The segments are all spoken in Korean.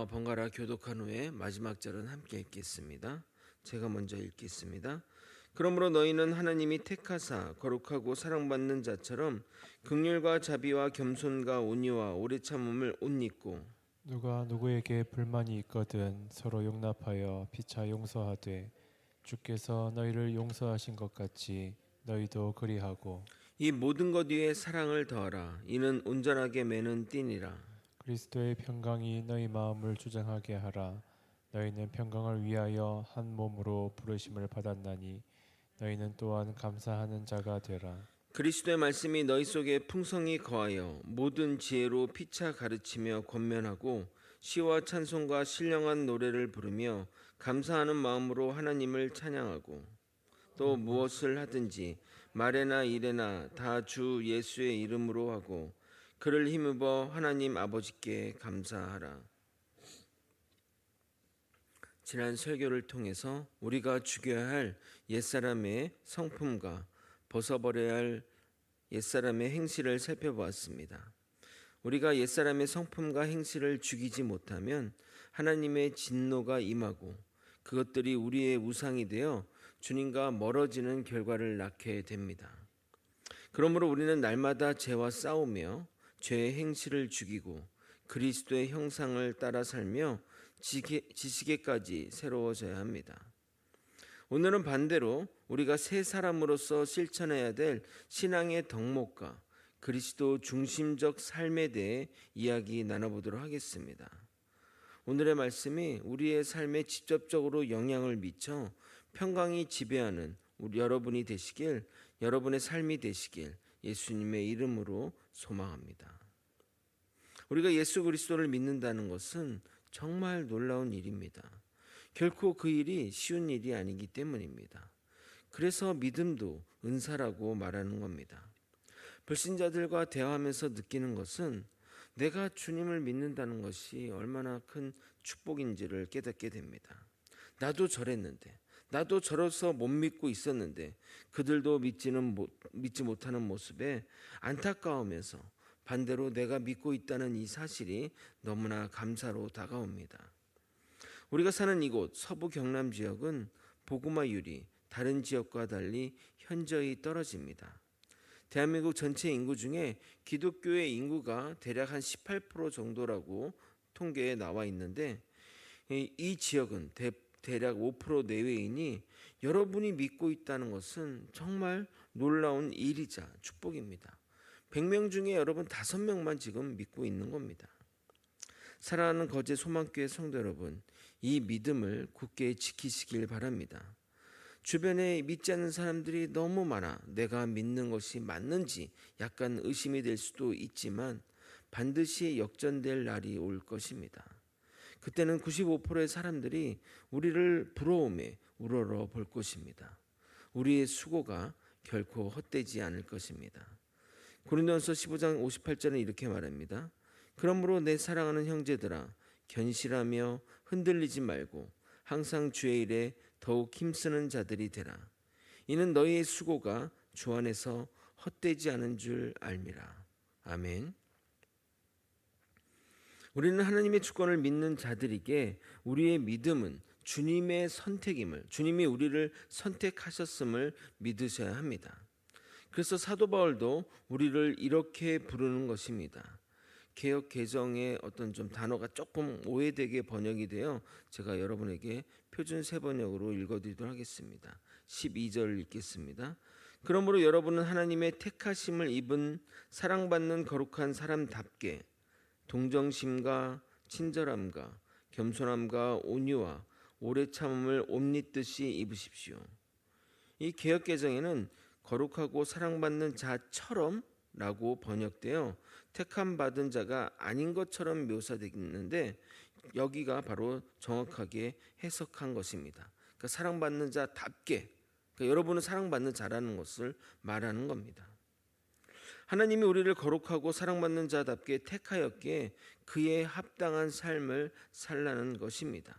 번갈아 교독한 후에 마지막 절은 함께 읽겠습니다. 제가 먼저 읽겠습니다. 그러므로 너희는 하나님이 택하사 거룩하고 사랑받는 자처럼 긍휼과 자비와 겸손과 온유와 오래 참음을 옷 입고 누가 누구에게 불만이 있거든 서로 용납하여 피차 용서하되 주께서 너희를 용서하신 것 같이 너희도 그리하고 이 모든 것 위에 사랑을 더하라. 이는 온전하게 매는 띠니라. 그리스도의 평강이 너희 마음을 주장하게 하라. 너희는 평강을 위하여 한 몸으로 부르심을 받았나니 너희는 또한 감사하는 자가 되라. 그리스도의 말씀이 너희 속에 풍성히 거하여 모든 지혜로 피차 가르치며 권면하고 시와 찬송과 신령한 노래를 부르며 감사하는 마음으로 하나님을 찬양하고 또 무엇을 하든지 말에나 일에나 다 주 예수의 이름으로 하고 그를 힘입어 하나님 아버지께 감사하라. 지난 설교를 통해서 우리가 죽여야 할 옛사람의 성품과 벗어버려야 할 옛사람의 행실을 살펴보았습니다. 우리가 옛사람의 성품과 행실을 죽이지 못하면 하나님의 진노가 임하고 그것들이 우리의 우상이 되어 주님과 멀어지는 결과를 낳게 됩니다. 그러므로 우리는 날마다 죄와 싸우며 죄의 행실을 죽이고 그리스도의 형상을 따라 살며 지식에까지 새로워져야 합니다. 오늘은 반대로 우리가 새 사람으로서 실천해야 될 신앙의 덕목과 그리스도 중심적 삶에 대해 이야기 나눠보도록 하겠습니다. 오늘의 말씀이 우리의 삶에 직접적으로 영향을 미쳐 평강이 지배하는 우리 여러분이 되시길, 여러분의 삶이 되시길 예수님의 이름으로 소망합니다. 우리가 예수 그리스도를 믿는다는 것은 정말 놀라운 일입니다. 결코 그 일이 쉬운 일이 아니기 때문입니다. 그래서 믿음도 은사라고 말하는 겁니다. 불신자들과 대화하면서 느끼는 것은 내가 주님을 믿는다는 것이 얼마나 큰 축복인지를 깨닫게 됩니다. 나도 저랬는데, 나도 저로서 못 믿고 있었는데 그들도 믿지 못하는 모습에 안타까우면서 반대로 내가 믿고 있다는 이 사실이 너무나 감사로 다가옵니다. 우리가 사는 이곳 서부 경남 지역은 복음화율이 다른 지역과 달리 현저히 떨어집니다. 대한민국 전체 인구 중에 기독교의 인구가 대략 한 18% 정도라고 통계에 나와 있는데 이 지역은 대략 5% 내외이니 여러분이 믿고 있다는 것은 정말 놀라운 일이자 축복입니다. 100명 중에 여러분 5명만 지금 믿고 있는 겁니다. 사랑하는 거제 소망교회 성도 여러분, 이 믿음을 굳게 지키시길 바랍니다. 주변에 믿지 않는 사람들이 너무 많아 내가 믿는 것이 맞는지 약간 의심이 될 수도 있지만 반드시 역전될 날이 올 것입니다. 그때는 95%의 사람들이 우리를 부러움에 우러러 볼 것입니다. 우리의 수고가 결코 헛되지 않을 것입니다. 고린도전서 15장 58절은 이렇게 말합니다. 그러므로 내 사랑하는 형제들아 견실하며 흔들리지 말고 항상 주의 일에 더욱 힘쓰는 자들이 되라. 이는 너희의 수고가 주 안에서 헛되지 않은 줄 알미라. 아멘. 우리는 하나님의 주권을 믿는 자들에게 우리의 믿음은 주님의 선택임을, 주님이 우리를 선택하셨음을 믿으셔야 합니다. 그래서 사도 바울도 우리를 이렇게 부르는 것입니다. 개역 개정의 어떤 좀 단어가 조금 오해되게 번역이 되어 제가 여러분에게 표준 세번역으로 읽어드리도록 하겠습니다. 12절을 읽겠습니다. 그러므로 여러분은 하나님의 택하심을 입은 사랑받는 거룩한 사람답게 동정심과 친절함과 겸손함과 온유와 오래 참음을 옷 입듯이 입으십시오. 이 개역 개정에는 거룩하고 사랑받는 자처럼 라고 번역되어 택함 받은 자가 아닌 것처럼 묘사되는데 여기가 바로 정확하게 해석한 것입니다. 그러니까 사랑받는 자답게, 그러니까 여러분은 사랑받는 자라는 것을 말하는 겁니다. 하나님이 우리를 거룩하고 사랑받는 자답게 택하였기에 그에 합당한 삶을 살라는 것입니다.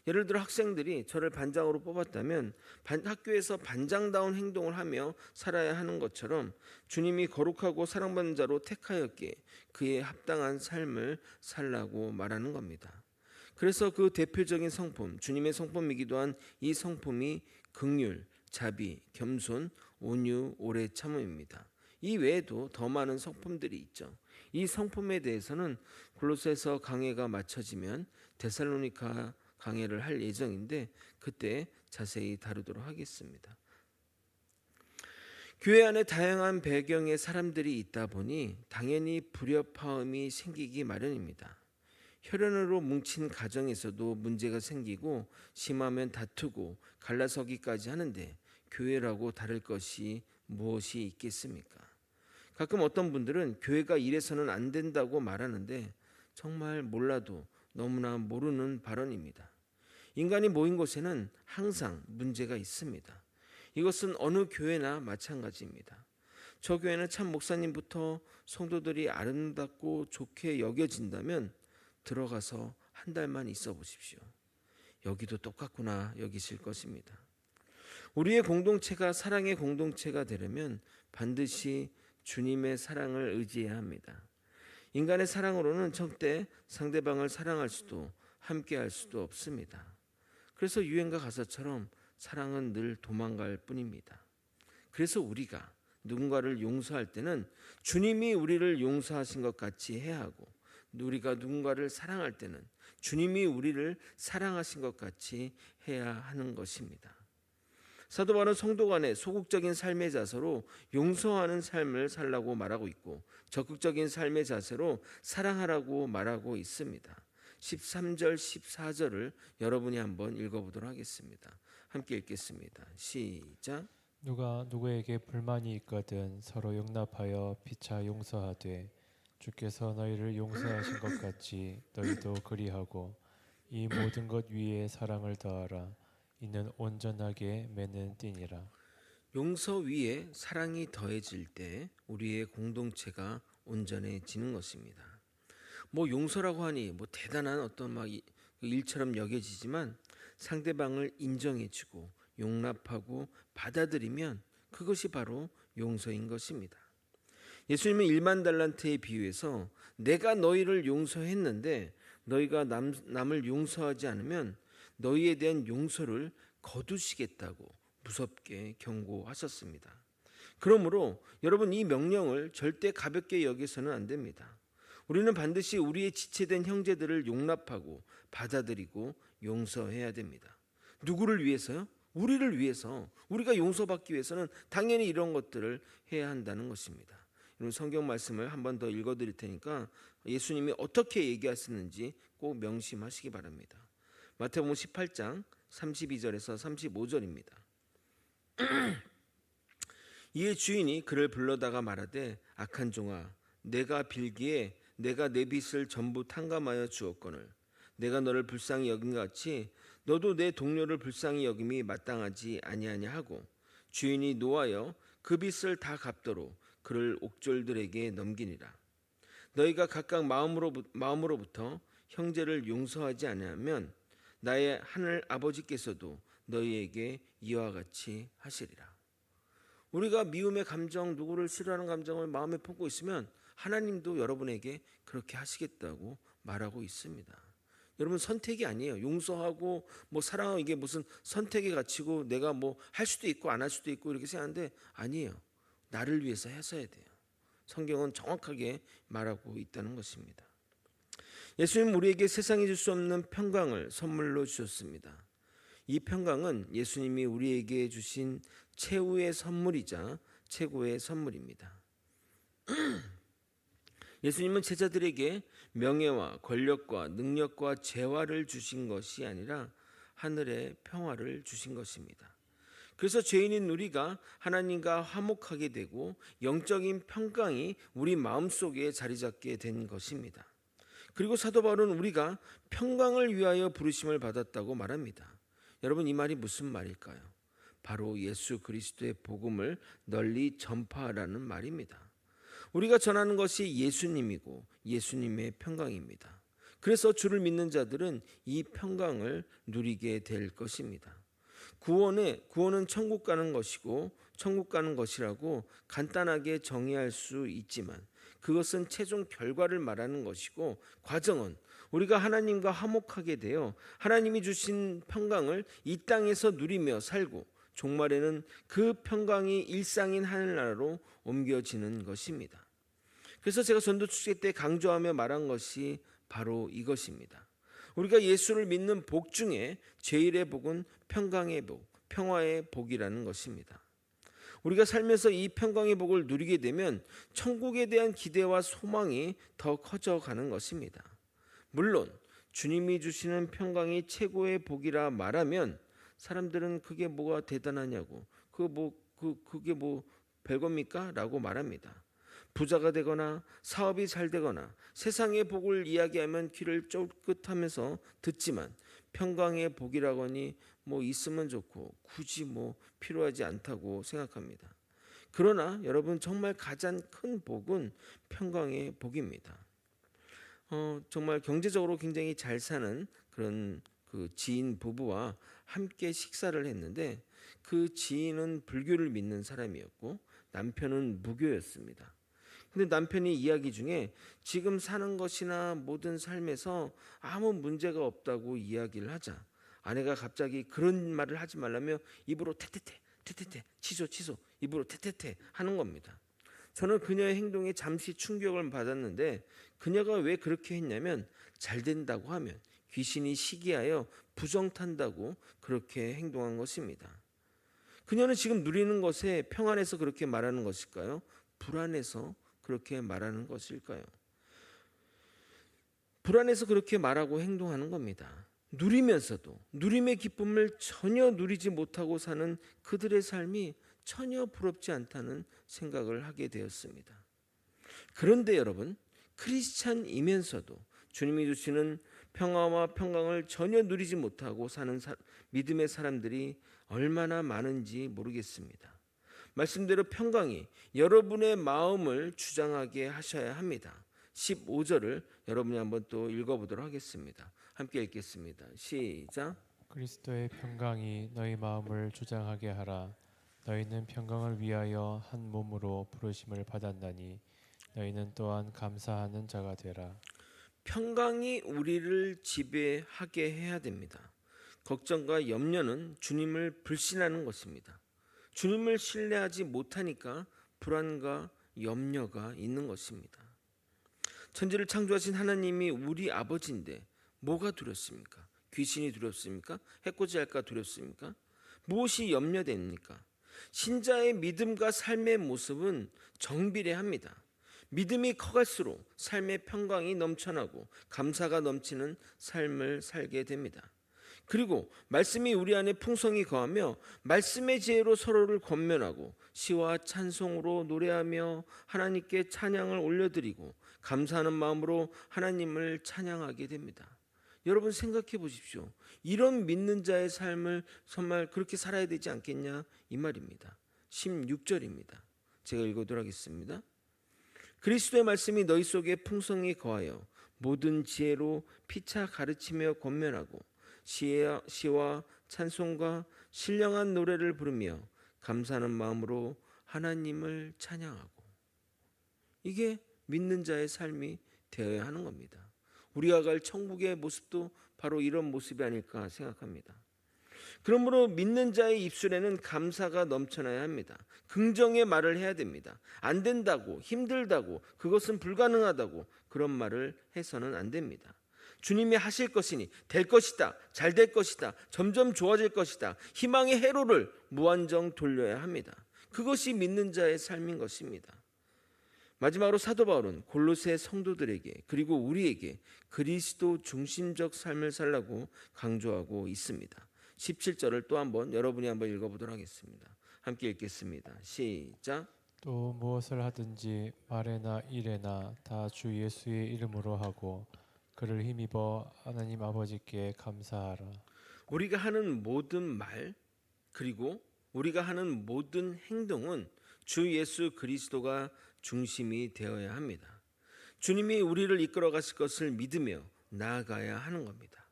예를 들어 학생들이 저를 반장으로 뽑았다면 학교에서 반장다운 행동을 하며 살아야 하는 것처럼 주님이 거룩하고 사랑받는 자로 택하였기에 그에 합당한 삶을 살라고 말하는 겁니다. 그래서 그 대표적인 성품, 주님의 성품이기도 한 이 성품이 긍휼, 자비, 겸손, 온유, 오래 참음입니다. 이 외에도 더 많은 성품들이 있죠. 이 성품에 대해서는 골로새서 강해가 마쳐지면 데살로니가 강해를 할 예정인데 그때 자세히 다루도록 하겠습니다. 교회 안에 다양한 배경의 사람들이 있다 보니 당연히 불협화음이 생기기 마련입니다. 혈연으로 뭉친 가정에서도 문제가 생기고 심하면 다투고 갈라서기까지 하는데 교회라고 다를 것이 무엇이 있겠습니까? 가끔 어떤 분들은 교회가 이래서는 안 된다고 말하는데 정말 몰라도 너무나 모르는 발언입니다. 인간이 모인 곳에는 항상 문제가 있습니다. 이것은 어느 교회나 마찬가지입니다. 저 교회는 참 목사님부터 성도들이 아름답고 좋게 여겨진다면 들어가서 한 달만 있어 보십시오. 여기도 똑같구나 여기실 것입니다. 우리의 공동체가 사랑의 공동체가 되려면 반드시 주님의 사랑을 의지해야 합니다. 인간의 사랑으로는 절대 상대방을 사랑할 수도 함께 할 수도 없습니다. 그래서 유행가 가사처럼 사랑은 늘 도망갈 뿐입니다. 그래서 우리가 누군가를 용서할 때는 주님이 우리를 용서하신 것 같이 해야 하고 우리가 누군가를 사랑할 때는 주님이 우리를 사랑하신 것 같이 해야 하는 것입니다. 사도 바울은 성도 간의 소극적인 삶의 자세로 용서하는 삶을 살라고 말하고 있고 적극적인 삶의 자세로 사랑하라고 말하고 있습니다. 13절 14절을 여러분이 한번 읽어보도록 하겠습니다. 함께 읽겠습니다. 시작. 누가 누구에게 불만이 있거든 서로 용납하여 피차 용서하되 주께서 너희를 용서하신 것 같이 너희도 그리하고 이 모든 것 위에 사랑을 더하라. 이는 온전하게 맺는 띠니라. 용서 위에 사랑이 더해질 때 우리의 공동체가 온전해지는 것입니다. 뭐 용서라고 하니 뭐 대단한 어떤 막 일처럼 여겨지지만 상대방을 인정해주고 용납하고 받아들이면 그것이 바로 용서인 것입니다. 예수님은 1만 달란트에 비유해서 내가 너희를 용서했는데 너희가 남을 용서하지 않으면 너희에 대한 용서를 거두시겠다고 무섭게 경고하셨습니다. 그러므로 여러분 이 명령을 절대 가볍게 여기서는 안 됩니다. 우리는 반드시 우리의 지체된 형제들을 용납하고 받아들이고 용서해야 됩니다. 누구를 위해서요? 우리를 위해서. 우리가 용서받기 위해서는 당연히 이런 것들을 해야 한다는 것입니다. 여러분 성경 말씀을 한 번 더 읽어드릴 테니까 예수님이 어떻게 얘기하셨는지 꼭 명심하시기 바랍니다. 마태복음 18장 32절에서 35절입니다. 이에 주인이 그를 불러다가 말하되 악한 종아 내가 빌기에 내가 내 빚을 전부 탕감하여 주었거늘 내가 너를 불쌍히 여긴 같이 너도 내 동료를 불쌍히 여김이 마땅하지 아니하냐 하고 주인이 노하여 그 빚을 다 갚도록 그를 옥졸들에게 넘기니라. 너희가 각각 마음으로부터 형제를 용서하지 않으면 나의 하늘 아버지께서도 너희에게 이와 같이 하시리라. 우리가 미움의 감정, 누구를 싫어하는 감정을 마음에 품고 있으면 하나님도 여러분에게 그렇게 하시겠다고 말하고 있습니다. 여러분 선택이 아니에요. 용서하고 뭐 사랑하고 이게 무슨 선택의 가치고 내가 뭐 할 수도 있고 안 할 수도 있고 이렇게 생각하는데 아니에요. 나를 위해서 해서야 돼요. 성경은 정확하게 말하고 있다는 것입니다. 예수님은 우리에게 세상이 줄 수 없는 평강을 선물로 주셨습니다. 이 평강은 예수님이 우리에게 주신 최후의 선물이자 최고의 선물입니다. 예수님은 제자들에게 명예와 권력과 능력과 재화를 주신 것이 아니라 하늘의 평화를 주신 것입니다. 그래서 죄인인 우리가 하나님과 화목하게 되고 영적인 평강이 우리 마음속에 자리 잡게 된 것입니다. 그리고 사도 바울은 우리가 평강을 위하여 부르심을 받았다고 말합니다. 여러분 이 말이 무슨 말일까요? 바로 예수 그리스도의 복음을 널리 전파하라는 말입니다. 우리가 전하는 것이 예수님이고 예수님의 평강입니다. 그래서 주를 믿는 자들은 이 평강을 누리게 될 것입니다. 구원은 천국 가는 것이고 천국 가는 것이라고 간단하게 정의할 수 있지만 그것은 최종 결과를 말하는 것이고 과정은 우리가 하나님과 화목하게 되어 하나님이 주신 평강을 이 땅에서 누리며 살고 종말에는 그 평강이 일상인 하늘나라로 옮겨지는 것입니다. 그래서 제가 전도 축제 때 강조하며 말한 것이 바로 이것입니다. 우리가 예수를 믿는 복 중에 제일의 복은 평강의 복, 평화의 복이라는 것입니다. 우리가 살면서 이 평강의 복을 누리게 되면 천국에 대한 기대와 소망이 더 커져가는 것입니다. 물론 주님이 주시는 평강이 최고의 복이라 말하면 사람들은 그게 뭐가 대단하냐고, 그게 뭐 별겁니까? 라고 말합니다. 부자가 되거나 사업이 잘 되거나 세상의 복을 이야기하면 귀를 쫑긋하면서 듣지만 평강의 복이라거니 뭐 있으면 좋고 굳이 뭐 필요하지 않다고 생각합니다. 그러나 여러분, 정말 가장 큰 복은 평강의 복입니다. 정말 경제적으로 굉장히 잘 사는 그런 그 지인 부부와 함께 식사를 했는데, 그 지인은 불교를 믿는 사람이었고 남편은 무교였습니다. 근데 남편이 이야기 중에 지금 사는 것이나 모든 삶에서 아무 문제가 없다고 이야기를 하자 아내가 갑자기 그런 말을 하지 말라며 입으로 테테테 취소 입으로 테테테 하는 겁니다. 저는 그녀의 행동에 잠시 충격을 받았는데, 그녀가 왜 그렇게 했냐면 잘 된다고 하면 귀신이 시기하여 부정탄다고 그렇게 행동한 것입니다. 그녀는 지금 누리는 것에 평안해서 그렇게 말하는 것일까요? 불안해서 그렇게 말하는 것일까요? 불안해서 그렇게 말하고 행동하는 겁니다. 누리면서도 누림의 기쁨을 전혀 누리지 못하고 사는 그들의 삶이 전혀 부럽지 않다는 생각을 하게 되었습니다. 그런데 여러분, 크리스찬이면서도 주님이 주시는 평화와 평강을 전혀 누리지 못하고 사는 믿음의 사람들이 얼마나 많은지 모르겠습니다. 말씀대로 평강이 여러분의 마음을 주장하게 하셔야 합니다. 15절을 여러분이 한번 또 읽어보도록 하겠습니다. 함께 읽겠습니다. 시작. 그리스도의 평강이 너희 마음을 주장하게 하라. 너희는 평강을 위하여 한 몸으로 부르심을 받았나니 너희는 또한 감사하는 자가 되라. 평강이 우리를 지배하게 해야 됩니다. 걱정과 염려는 주님을 불신하는 것입니다. 주님을 신뢰하지 못하니까 불안과 염려가 있는 것입니다. 천지를 창조하신 하나님이 우리 아버지인데 뭐가 두렵습니까? 귀신이 두렵습니까? 해코지 할까 두렵습니까? 무엇이 염려됩니까? 신자의 믿음과 삶의 모습은 정비례합니다. 믿음이 커갈수록 삶의 평강이 넘쳐나고 감사가 넘치는 삶을 살게 됩니다. 그리고 말씀이 우리 안에 풍성히 거하며 말씀의 지혜로 서로를 권면하고 시와 찬송으로 노래하며 하나님께 찬양을 올려드리고 감사하는 마음으로 하나님을 찬양하게 됩니다. 여러분, 생각해 보십시오. 이런 믿는 자의 삶을 정말 그렇게 살아야 되지 않겠냐, 이 말입니다. 16절입니다. 제가 읽어드리도록 하겠습니다. 그리스도의 말씀이 너희 속에 풍성히 거하여 모든 지혜로 피차 가르치며 권면하고 시와 찬송과 신령한 노래를 부르며 감사하는 마음으로 하나님을 찬양하고, 이게 믿는 자의 삶이 되어야 하는 겁니다. 우리가 갈 천국의 모습도 바로 이런 모습이 아닐까 생각합니다. 그러므로 믿는 자의 입술에는 감사가 넘쳐나야 합니다. 긍정의 말을 해야 됩니다. 안 된다고, 힘들다고, 그것은 불가능하다고 그런 말을 해서는 안 됩니다. 주님이 하실 것이니 될 것이다, 잘 될 것이다, 점점 좋아질 것이다, 희망의 회로를 무한정 돌려야 합니다. 그것이 믿는 자의 삶인 것입니다. 마지막으로 사도 바울은 골로새 성도들에게 그리고 우리에게 그리스도 중심적 삶을 살라고 강조하고 있습니다. 17절을 또 한번 여러분이 한번 읽어보도록 하겠습니다. 함께 읽겠습니다. 시작. 또 무엇을 하든지 말에나 일에나 다 주 예수의 이름으로 하고 그를 힘입어 하나님 아버지께 감사하라. 우리가 하는 모든 말 그리고 우리가 하는 모든 행동은 주 예수 그리스도가 중심이 되어야 합니다. 주님이 우리를 이끌어 가실 것을 믿으며 나아가야 하는 겁니다.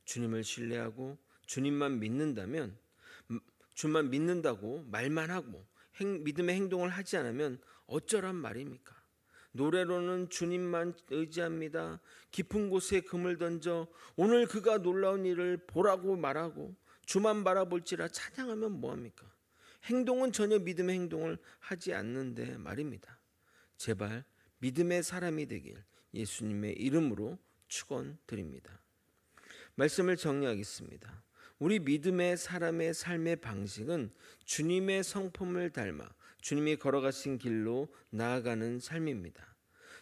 주님을 신뢰하고 주님만 믿는다면, 주만 믿는다고 말만 하고 믿음의 행동을 하지 않으면 어쩌란 말입니까? 노래로는 주님만 의지합니다. 깊은 곳에 금을 던져 오늘 그가 놀라운 일을 보라고 말하고 주만 바라볼지라 찬양하면 뭐합니까? 행동은 전혀 믿음의 행동을 하지 않는데 말입니다. 제발 믿음의 사람이 되길 예수님의 이름으로 축원드립니다. 말씀을 정리하겠습니다. 우리 믿음의 사람의 삶의 방식은 주님의 성품을 닮아 주님이 걸어가신 길로 나아가는 삶입니다.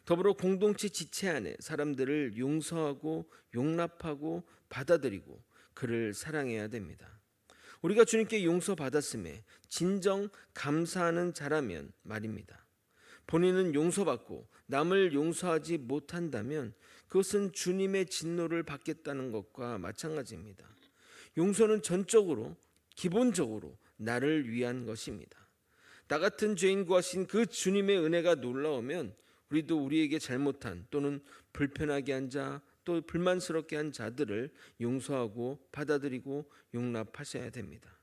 더불어 공동체 지체 안에 사람들을 용서하고 용납하고 받아들이고 그를 사랑해야 됩니다. 우리가 주님께 용서받았음에 진정 감사하는 자라면 말입니다. 본인은 용서받고 남을 용서하지 못한다면 그것은 주님의 진노를 받겠다는 것과 마찬가지입니다. 용서는 전적으로 기본적으로 나를 위한 것입니다. 나 같은 죄인 구하신 그 주님의 은혜가 놀라우면 우리도 우리에게 잘못한 또는 불편하게 한 자, 또 불만스럽게 한 자들을 용서하고 받아들이고 용납하셔야 됩니다.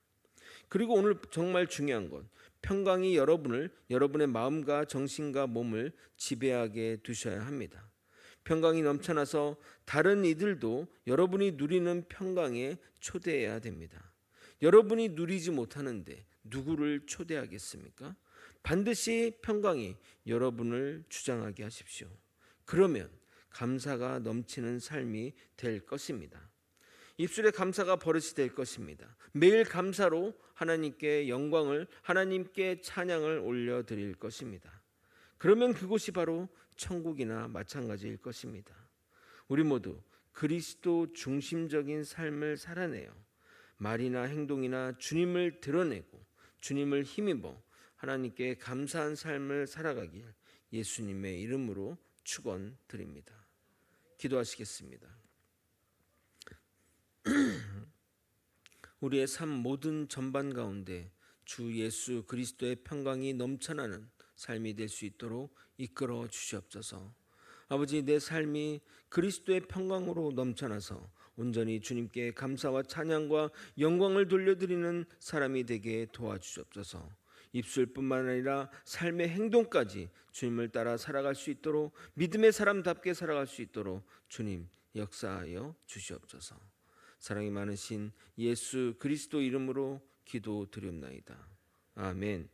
그리고 오늘 정말 중요한 건 평강이 여러분의 마음과 정신과 몸을 지배하게 두셔야 합니다. 평강이 넘쳐나서 다른 이들도 여러분이 누리는 평강에 초대해야 됩니다. 여러분이 누리지 못하는데 누구를 초대하겠습니까? 반드시 평강이 여러분을 주장하게 하십시오. 그러면 감사가 넘치는 삶이 될 것입니다. 입술에 감사가 버릇이 될 것입니다. 매일 감사로 하나님께 영광을, 하나님께 찬양을 올려드릴 것입니다. 그러면 그곳이 바로 천국이나 마찬가지일 것입니다. 우리 모두 그리스도 중심적인 삶을 살아내요. 말이나 행동이나 주님을 드러내고 주님을 힘입어 하나님께 감사한 삶을 살아가길 예수님의 이름으로 축원드립니다. 기도하시겠습니다. 우리의 삶 모든 전반 가운데 주 예수 그리스도의 평강이 넘쳐나는 삶이 될 수 있도록 이끌어 주시옵소서. 아버지, 내 삶이 그리스도의 평강으로 넘쳐나서 온전히 주님께 감사와 찬양과 영광을 돌려드리는 사람이 되게 도와주시옵소서. 입술뿐만 아니라 삶의 행동까지 주님을 따라 살아갈 수 있도록 믿음의 사람답게 살아갈 수 있도록 주님 역사하여 주시옵소서. 사랑이 많으신 예수 그리스도 이름으로 기도드립나이다. 아멘.